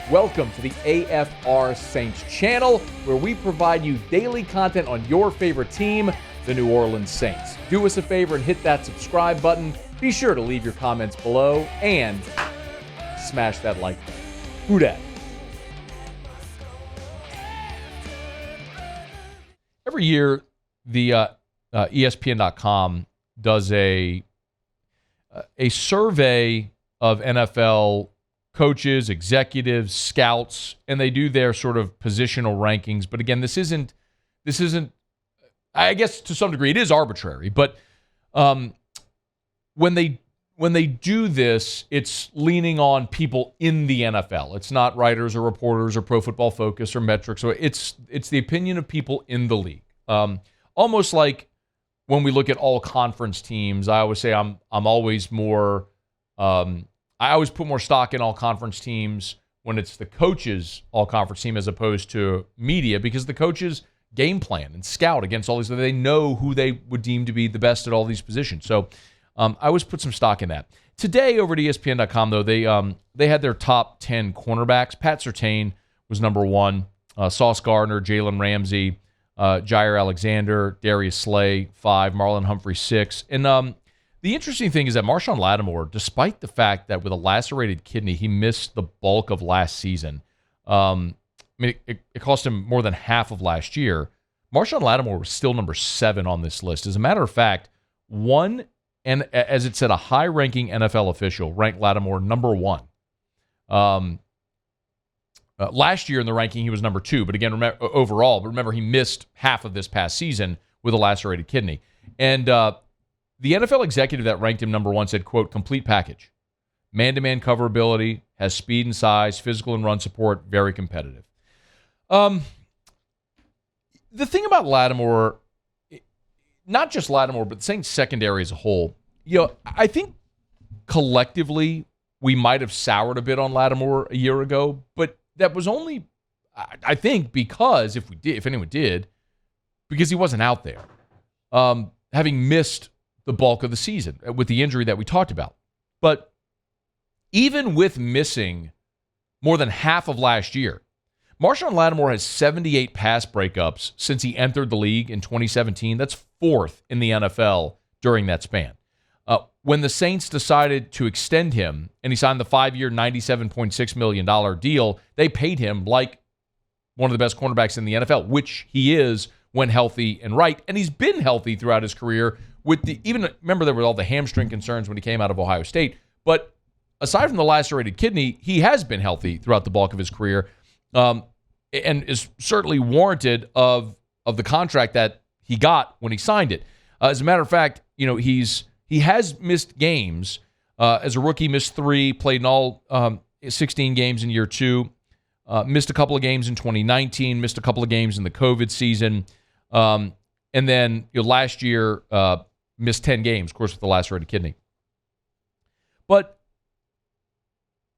Welcome to the AFR Saints channel, where we provide you daily content on your favorite team, the New Orleans Saints. Do us a favor and hit that subscribe button. Be sure to leave your comments below and smash that like button. Who dat? Every year, the ESPN.com does a survey of NFL coaches, executives, scouts, and they do their sort of positional rankings. But again, this isn't. I guess to some degree it is arbitrary. But when they do this, it's leaning on people in the NFL. It's not writers or reporters or Pro Football Focus or metrics. So it's the opinion of people in the league. Almost like when we look at all conference teams, I always say I'm always more. I always put more stock in all conference teams when it's the coaches' all conference team as opposed to media, because the coaches game plan and scout against all these. They know who they would deem to be the best at all these positions. So I always put some stock in that. Today over at ESPN.com, though, they had their top 10 cornerbacks. Pat Surtain was number 1. Sauce Gardner, Jalen Ramsey, Jair Alexander, Darius Slay, 5. Marlon Humphrey, 6. And the interesting thing is that Marshon Lattimore, despite the fact that with a lacerated kidney, he missed the bulk of last season. It cost him more than half of last year. Marshon Lattimore was still number 7 on this list. As a matter of fact, and as it said, a high-ranking NFL official ranked Lattimore number 1. Last year in the ranking, he was number 2. But again, remember, he missed half of this past season with a lacerated kidney. And the NFL executive that ranked him number 1 said, quote, complete package. Man-to-man coverability, has speed and size, physical and run support, very competitive. The thing about Lattimore, not just Lattimore, but the Saints secondary as a whole, I think collectively we might have soured a bit on Lattimore a year ago, but that was only, I think, because if anyone did, because he wasn't out there, having missed the bulk of the season with the injury that we talked about. But even with missing more than half of last year, Marshon Lattimore has 78 pass breakups since he entered the league in 2017. That's 4th in the NFL during that span. When the Saints decided to extend him and he signed the 5-year, $97.6 million deal, they paid him like one of the best cornerbacks in the NFL, which he is when healthy and right. And he's been healthy throughout his career. Remember there were all the hamstring concerns when he came out of Ohio State. But aside from the lacerated kidney, he has been healthy throughout the bulk of his career. And is certainly warranted of the contract that he got when he signed it. As a matter of fact, he has missed games. As a rookie, missed 3, played in all 16 games in year 2, missed a couple of games in 2019, missed a couple of games in the COVID season, and then last year missed 10 games, of course, with the lacerated kidney. But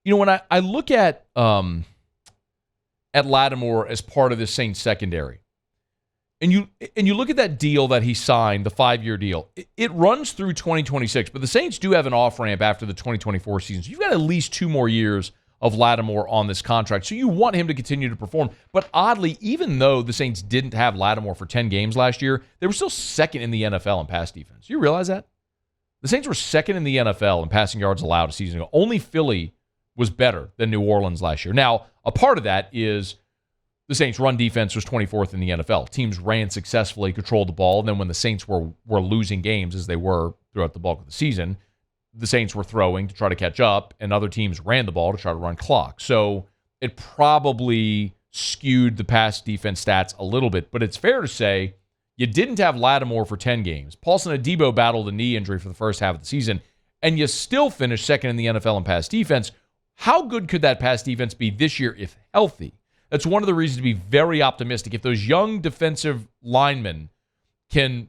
when I look at Lattimore as part of the Saints secondary, and you look at that deal that he signed, the 5-year deal, it runs through 2026, but the Saints do have an off-ramp after the 2024 season. So you've got at least 2 more years of Lattimore on this contract. So you want him to continue to perform. But oddly, even though the Saints didn't have Lattimore for 10 games last year, they were still 2nd in the NFL in pass defense. You realize that? The Saints were 2nd in the NFL in passing yards allowed a season ago. Only Philly was better than New Orleans last year. Now, a part of that is the Saints' run defense was 24th in the NFL. Teams ran successfully, controlled the ball, and then when the Saints were losing games, as they were throughout the bulk of the season, the Saints were throwing to try to catch up, and other teams ran the ball to try to run clock. So it probably skewed the pass defense stats a little bit, but it's fair to say you didn't have Lattimore for 10 games. Paulson Adebo battled a knee injury for the first half of the season, and you still finished 2nd in the NFL in pass defense. How good could that pass defense be this year if healthy? That's one of the reasons to be very optimistic. If those young defensive linemen can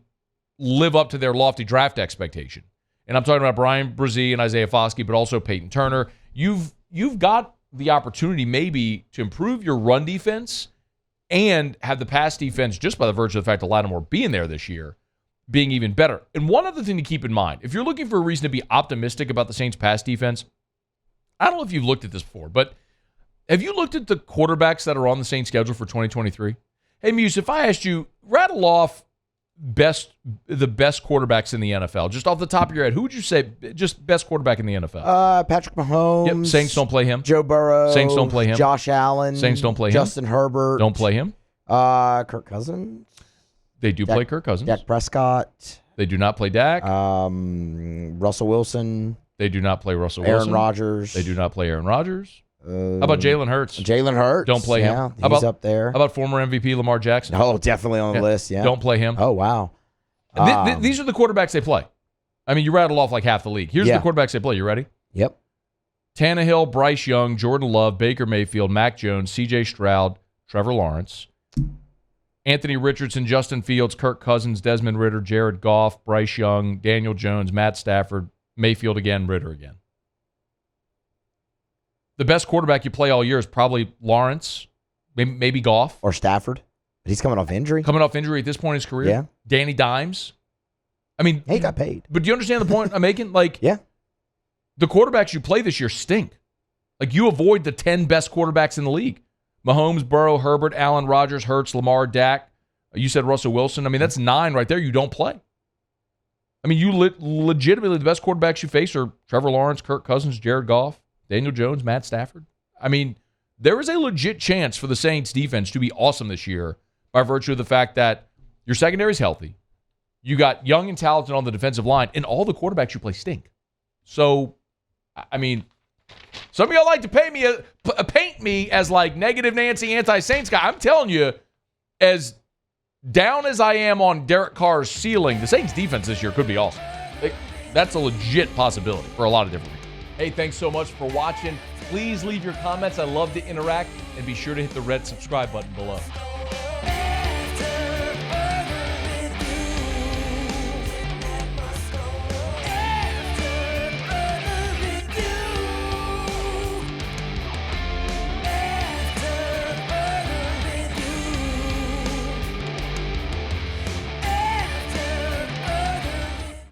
live up to their lofty draft expectation, and I'm talking about Brian Brzee and Isaiah Foskey, but also Peyton Turner, you've got the opportunity maybe to improve your run defense and have the pass defense, just by the virtue of the fact of Lattimore being there this year, being even better. And one other thing to keep in mind, if you're looking for a reason to be optimistic about the Saints' pass defense, I don't know if you've looked at this before, but Have you looked at the quarterbacks that are on the Saints schedule for 2023? Hey, Muse, if I asked you, rattle off the best quarterbacks in the NFL, just off the top of your head, who would you say just best quarterback in the NFL? Patrick Mahomes. Yep, Saints don't play him. Joe Burrow. Saints don't play him. Josh Allen. Saints don't play him. Justin Herbert. Don't play him. Kirk Cousins. They do play Kirk Cousins. Dak Prescott. They do not play Dak. Russell Wilson. They do not play Russell Wilson. Aaron Rodgers. They do not play Aaron Rodgers. How about Jalen Hurts? Jalen Hurts. Don't play him. He's up there. How about former MVP Lamar Jackson? Oh, definitely on the list, yeah. Don't play him. Oh, wow. These are the quarterbacks they play. I mean, you rattle off like half the league. Here's the quarterbacks they play. You ready? Yep. Tannehill, Bryce Young, Jordan Love, Baker Mayfield, Mac Jones, C.J. Stroud, Trevor Lawrence, Anthony Richardson, Justin Fields, Kirk Cousins, Desmond Ridder, Jared Goff, Bryce Young, Daniel Jones, Matt Stafford, Mayfield again, Ridder again. The best quarterback you play all year is probably Lawrence, maybe Goff. Or Stafford. But he's coming off injury. Coming off injury at this point in his career. Yeah. Danny Dimes. I mean, he got paid. But do you understand the point I'm making? Like, yeah. The quarterbacks you play this year stink. Like, you avoid the 10 best quarterbacks in the league. Mahomes, Burrow, Herbert, Allen, Rodgers, Hurts, Lamar, Dak. You said Russell Wilson. I mean, that's 9 right there you don't play. I mean, you legitimately, the best quarterbacks you face are Trevor Lawrence, Kirk Cousins, Jared Goff, Daniel Jones, Matt Stafford. I mean, there is a legit chance for the Saints defense to be awesome this year by virtue of the fact that your secondary is healthy. You got young and talented on the defensive line, and all the quarterbacks you play stink. So, I mean, some of y'all like to paint me as like negative Nancy anti-Saints guy. I'm telling you, as down as I am on Derek Carr's ceiling, the Saints defense this year could be awesome. That's a legit possibility for a lot of different reasons. Hey, thanks so much for watching. Please leave your comments. I love to interact, and be sure to hit the red subscribe button below.